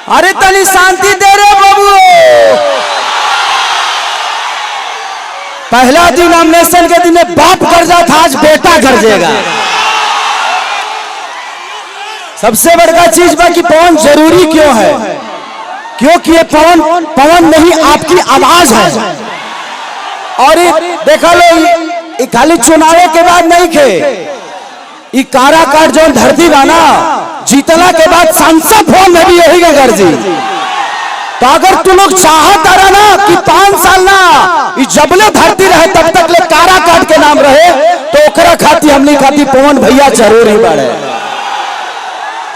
अरे तनी शांति दे रे बाबू। पहला दिन नॉमिनेशन के दिन बाप गर्जा था, आज बेटा गरजेगा। सबसे बड़का चीज बा कि पवन जरूरी क्यों है, क्योंकि ये पवन नहीं आपकी आवाज है। और देखा लो खाली चुनाव के बाद नहीं खे, ये काराकाट जो धरती बाना जीतला के बाद सांसद भवन में भी यही का गर्जी। तो अगर तू लोग चाहत रहा ना कि 5 साल ना जबले धरती रहे तब तक ले काराकाट के नाम रहे, तो ओकरा खाती हमने खाती पवन भैया जरूर ही बढ़े।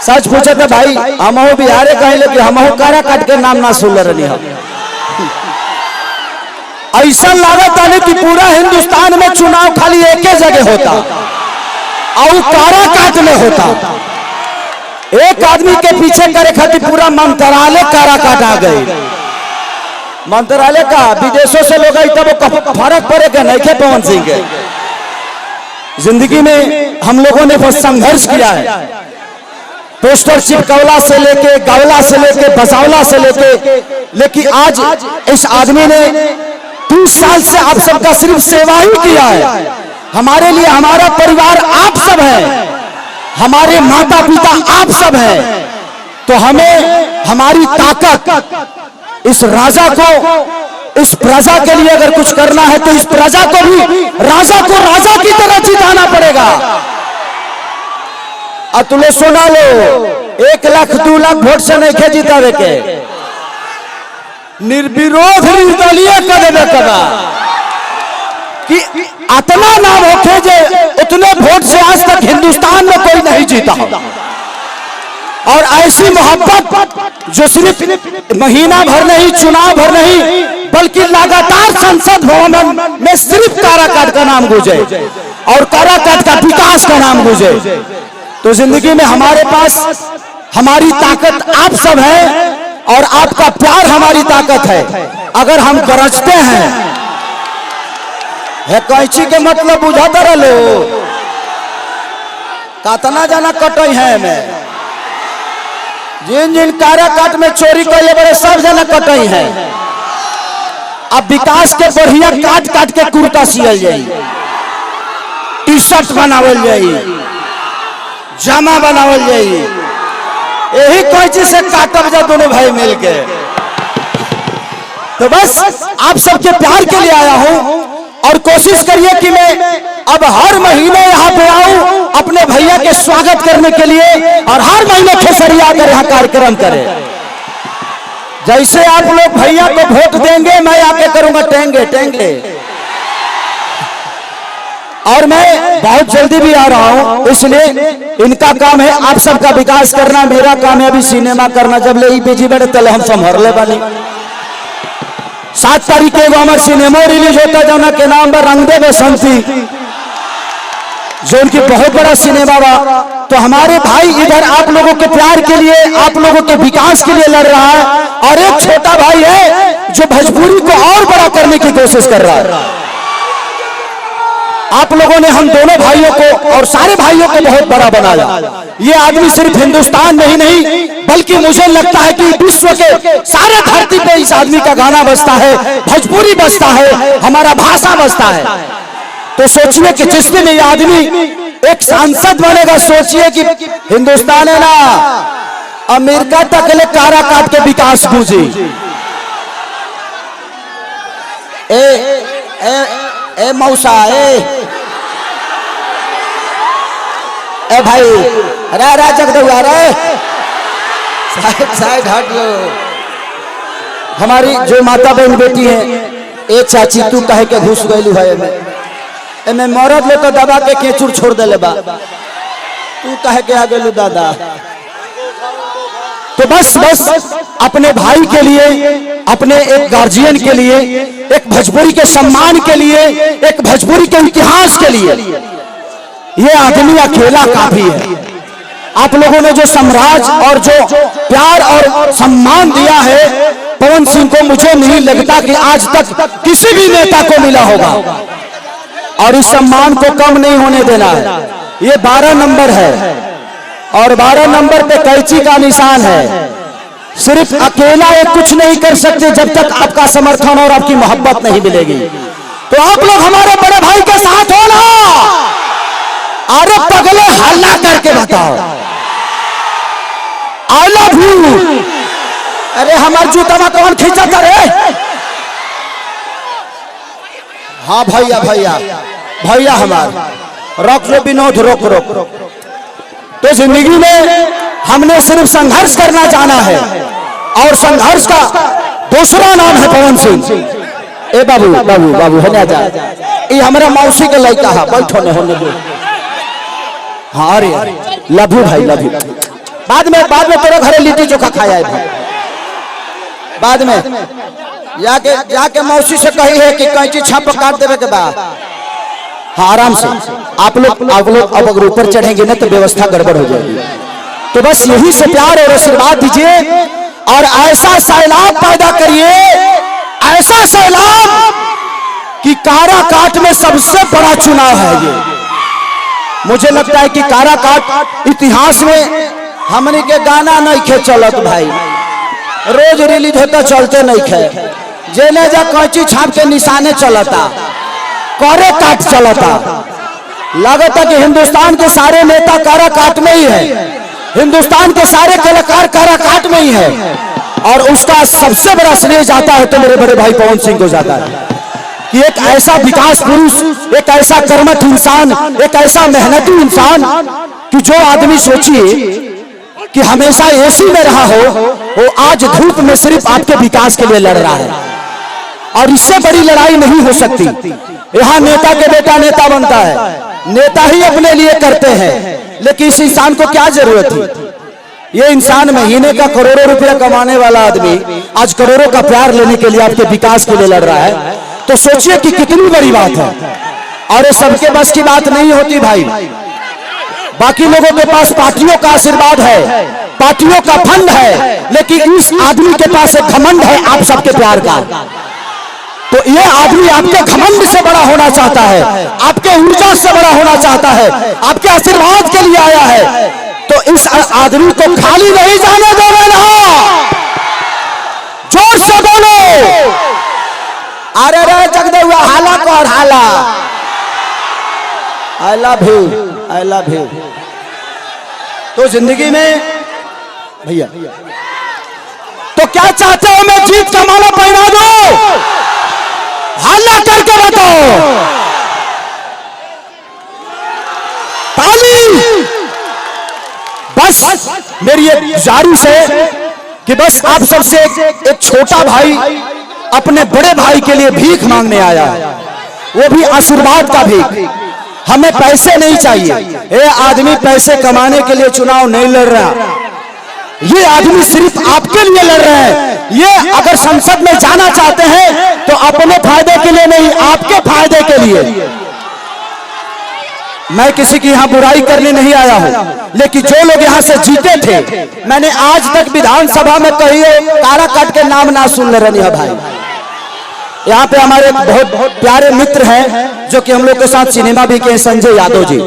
सच पूछे थे भाई, हम बिहारे कहे कि हम काराकाट के नाम ना सुन रही हम। ऐसा लागत है कि पूरा हिंदुस्तान में चुनाव खाली एक ही जगह होता और काराकाट में होता। एक आदमी के पीछे करे खातिर पूरा मंत्रालय काराकाट आ गई। मंत्रालय का विदेशों से लोग आई तब फर्क पड़ेगा नहीं के पवन सिंह के जिंदगी में हम लोगों ने बहुत संघर्ष किया है। पोस्टर चिपकौला से लेके गवला से लेके बसावला से लेके, लेकिन आज इस आदमी ने 30 साल से आप सबका सिर्फ सेवा ही किया है। हमारे लिए हमारा परिवार आप सब है, हमारे माता पिता आप सब हैं। तो हमें हमारी ताकत इस राजा को, इस प्रजा के लिए अगर कुछ करना है तो इस प्रजा को भी राजा को राजा की तरह जिताना पड़ेगा। और तुम लोग सुना लो, 1 लाख 2 लाख वोट से नहीं खे जितावे के, निर्विरोध निर्दलीय कर देवे कबा कि इतना नाम होके जे उतने वोट से आज तक हिंदुस्तान में कोई नहीं जीता। और ऐसी मोहब्बत जो सिर्फ महीना भर नहीं, चुनाव भर नहीं, बल्कि लगातार संसद भवन में सिर्फ काराकाट का नाम गूंजे और काराकाट का विकास का नाम गूंजे। तो जिंदगी में हमारे पास हमारी ताकत आप सब है और आपका प्यार हमारी ताकत है। अगर हम गरजते हैं है कैंची के मतलब बुझाता रहो, कातना जाना कटई है में जिन जिन काराकाट में चोरी करे बड़े सब जना कटई है। अब विकास के बढ़िया काट काट के कुर्ता सियल जाई, टी शर्ट बनावल जाई, जामा बनावल जाई, यही कैंची से काटब जा दोनों भाई मिलके। तो बस आप सबके प्यार के लिए आया हूं और कोशिश करिए कि मैं अब हर महीने यहाँ पे आऊं अपने भैया के स्वागत करने के लिए, और हर महीने खेसरिया आकर यहाँ कार्यक्रम करें। जैसे आप लोग भैया को वोट देंगे मैं आके करूंगा टेंगे टेंगे। और मैं बहुत जल्दी भी आ रहा हूं, इसलिए इनका काम है आप सबका विकास करना, मेरा काम है अभी सिनेमा करना। जब ले बिजी बड़े तले हम संभर ले बनी। 7 तारीख के हमारा सिनेमा रिलीज होता है जो के नाम पर रंग दे बसंती, जो उनकी बहुत बड़ा सिनेमा बा। तो हमारे भाई इधर आप लोगों के प्यार के लिए, आप लोगों के विकास के लिए लड़ रहा है, और एक छोटा भाई है जो भोजपुरी को और बड़ा करने की कोशिश कर रहा है। आप लोगों ने हम दोनों भाइयों को और सारे भाइयों को बहुत बड़ा बनाया। ये आदमी सिर्फ हिंदुस्तान में ही नहीं बल्कि मुझे लगता है कि विश्व के सारे धरती पे इस आदमी का गाना बजता है, भोजपुरी बजता है, हमारा भाषा बजता है। तो सोचिए कि जिस दिन ये आदमी एक सांसद बनेगा, सोचिए कि हिंदुस्तान है ना अमेरिका तक ले काराकाट के विकास गूंजी। ए मौसा ए भाई रा जगदुआ रे साइड हट लो। हमारी जो माता बहन बेटी है, ए चाची तू कहे के घुस गई है में मरद ले तो दबा के केचुर छोड़ दे ले बा, तू कहे के आ गेलू दादा। तो बस अपने भाई के लिए, अपने एक गार्जियन के लिए, एक भोजपुरी के सम्मान के लिए, एक भोजपुरी के इतिहास के लिए ये आदमी अकेला काफी है। आप लोगों ने जो सम्राज और जो प्यार और सम्मान दिया है पवन सिंह को, मुझे नहीं लगता कि आज तक किसी भी नेता को मिला होगा, और इस सम्मान को कम नहीं होने देना है। ये 12 नंबर है और 12 नंबर पे कैंची का निशान है। सिर्फ अकेला ये कुछ नहीं कर सकते जब तक आपका समर्थन और आपकी मोहब्बत नहीं मिलेगी। तो आप लोग हमारे बड़े भाई के साथ हो ना। अरे पगले हल्ला करके बताओ आई लव यू। अरे हमारे जूता में कौन खींचा करे? हाँ भैया भैया भैया हमारे रोक लो विनोद, रोक रोक। तो जिंदगी में हमने सिर्फ संघर्ष करना जाना है और संघर्ष का दूसरा नाम है पवन सिंह। ए बाबू बाबू बाबू है ना जा, ये हमारा मौसी के लड़का है, बैठो ने होने दो। हाँ अरे लभू भाई लभू, बाद में तेरे घरे लिट्टी चोखा खाया है भाई। बाद में जाके मौसी से कही है कि कैंची छाप काट देवे के बाद। हाँ आराम से आप लोग अब अगर ऊपर चढ़ेंगे ना तो व्यवस्था गड़बड़ हो जाएगी। तो बस यही से प्यार और आशीर्वाद दीजिए और ऐसा सैलाब पैदा करिए, ऐसा सैलाब कि काराकाट में सबसे बड़ा चुनाव है ये। मुझे लगता है कि काराकाट इतिहास में हमने के गाना नहीं खे चलत भाई, रोज रिलीज होता चलते नहीं खे। जेने जा कैंची छाप के निशाने चलता, करे काट चलता। लगता कि हिंदुस्तान के सारे नेता काराकाट में ही है, हिंदुस्तान के सारे कलाकार काराकाट में ही है। और उसका सबसे बड़ा श्रेय जाता है तो मेरे बड़े भाई पवन सिंह को जाता है कि एक ऐसा विकास पुरुष, एक ऐसा कर्मठ इंसान, एक ऐसा मेहनती इंसान कि जो आदमी सोचिए कि हमेशा एसी में रहा हो, वो आज धूप में सिर्फ आपके विकास के लिए लड़ रहा है। और इससे बड़ी लड़ाई नहीं हो सकती। यहाँ नेता के बेटा नेता बनता है, नेता ही अपने लिए करते हैं, लेकिन इस इंसान को क्या जरूरत थी? ये इंसान महीने का करोड़ों रुपया कमाने वाला आदमी आज करोड़ों का प्यार लेने के लिए आपके विकास के लिए लड़ रहा है। तो सोचिए कि कितनी बड़ी बात है। और ये सबके बस की बात नहीं होती भाई। बाकी लोगों के पास पार्टियों का आशीर्वाद है, पार्टियों का फंड है, लेकिन इस आदमी के पास एक घमंड है आप सबके प्यार का। तो ये आदमी आपके घमंड से बड़ा होना चाहता है, आपके ऊर्जा से बड़ा होना चाहता है, आपके आशीर्वाद के लिए आया है। तो इस आदमी को खाली नहीं जाने देना। जोर से बोलो अरे रे जगदेवा, हाला कर हाला। I love you, I love you. तो जिंदगी में भैया तो क्या चाहते हो? मैं जीत का माला पहना दूं? हल्ला करके बताओ। ताली। बस मेरी ये गुजारिश है कि बस आप सबसे एक छोटा भाई अपने बड़े भाई के लिए भीख मांगने आया, वो भी आशीर्वाद का भीख। हमें पैसे नहीं चाहिए, ये आदमी पैसे कमाने के लिए चुनाव नहीं लड़ रहा, ये आदमी सिर्फ आपके लिए लड़ रहा है। ये अगर संसद में जाना चाहते हैं तो अपने फायदे के लिए नहीं, आपके फायदे के लिए। मैं किसी की यहाँ बुराई करने नहीं आया हूँ, लेकिन जो लोग यहाँ से जीते थे, मैंने आज तक विधानसभा में कही काराकाट के नाम ना सुन ले रही है भाई। यहाँ पे हमारे बहुत प्यारे मित्र हैं जो कि हम लोग के साथ सिनेमा भी किए, संजय यादव जी,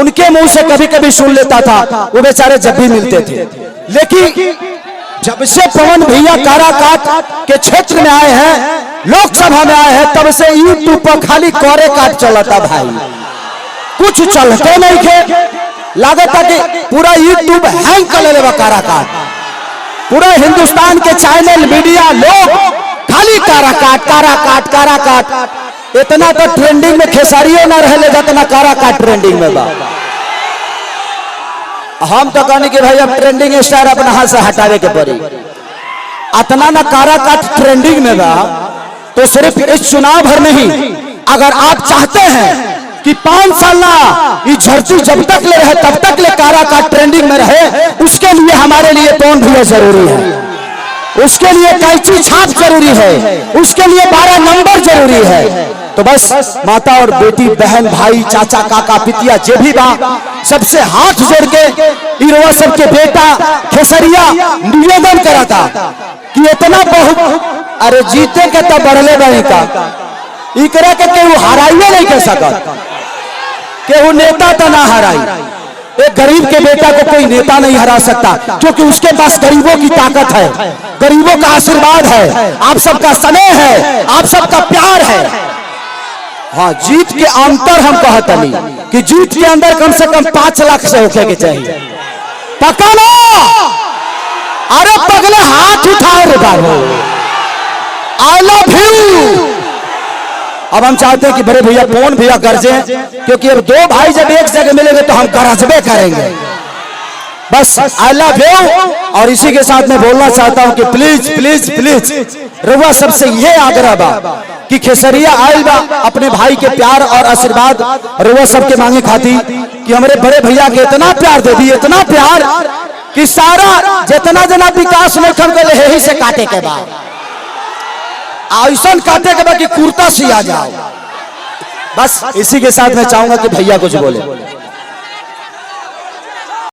उनके मुंह से कभी कभी सुन लेता था, वो बेचारे जब भी मिलते थे। लेकिन जब से पवन भैया काराकाट के क्षेत्र में आए हैं, लोकसभा में आए हैं, तब से यूट्यूब पर खाली कोरे काट चलता भाई, कुछ चलते नहीं थे। लागत है कि पूरा यूट्यूब हैंग कर ले काराकाट, पूरा हिंदुस्तान के चैनल मीडिया लोग खाली काराकाट काराकाट काराकाट। इतना तो ट्रेंडिंग में खेसारियों ना रहे जितना काराकाट ट्रेंडिंग में बा। हम तो कहने कि भाई अब ट्रेंडिंग स्टार अपना हाथ से हटावे के पड़ी, इतना ना काराकाट ट्रेंडिंग में बा। तो सिर्फ इस चुनाव भर नहीं, अगर आप चाहते हैं कि 5 साल ये धरती जब तक ले रहे तब तक ले काराकाट ट्रेंडिंग में रहे, उसके लिए हमारे लिए पवन भैया जरूरी है, उसके लिए कैंची छाप जरूरी है, उसके लिए 12 नंबर जरूरी है। तो बस माता और बेटी, बहन, भाई, चाचा, काका, पितिया जे भी बा, सबसे हाथ जोड़ के इरवा सबके बेटा खेसरिया निवेदन करा था कि इतना बहुत अरे जीते के तब बढ़ले बने का इकरा के केहू हराइए नहीं के सकत, केहू नेता तो ना हराई। एक गरीब के बेटा को कोई नेता नहीं हरा सकता, क्योंकि उसके पास गरीबों की ताकत है, गरीबों का आशीर्वाद है, आप सबका स्नेह है, आप सबका प्यार है। हाँ, जीत के अंतर हम कहते नहीं कि जीत के अंदर कम से कम 5 लाख से होके के चाहिए। पक्का ना? अरे पगले हाथ उठाओ रे बाबू, आई लव यू। अब हम चाहते हैं कि बड़े भैया कौन भैया गरजे, क्योंकि अब 2 भाई जब एक जगह मिलेंगे तो हम गरजबे करेंगे। बस आई लव यू। और इसी के साथ मैं बोलना चाहता हूं कि प्लीज प्लीज प्लीज रउआ सबसे ये आग्रह बा कि खेसरिया आयल बा अपने भाई के प्यार और आशीर्वाद रउआ सबके मांगे खाती कि हमारे बड़े भैया के इतना प्यार दे दी, इतना प्यार कि सारा जितना जना विकास में खम कर यही से काटे के बाद आयुषन काटे के बाद कि कुर्ता सिया जाओ। बस इसी के साथ मैं चाहूंगा कि भैया कुछ बोले।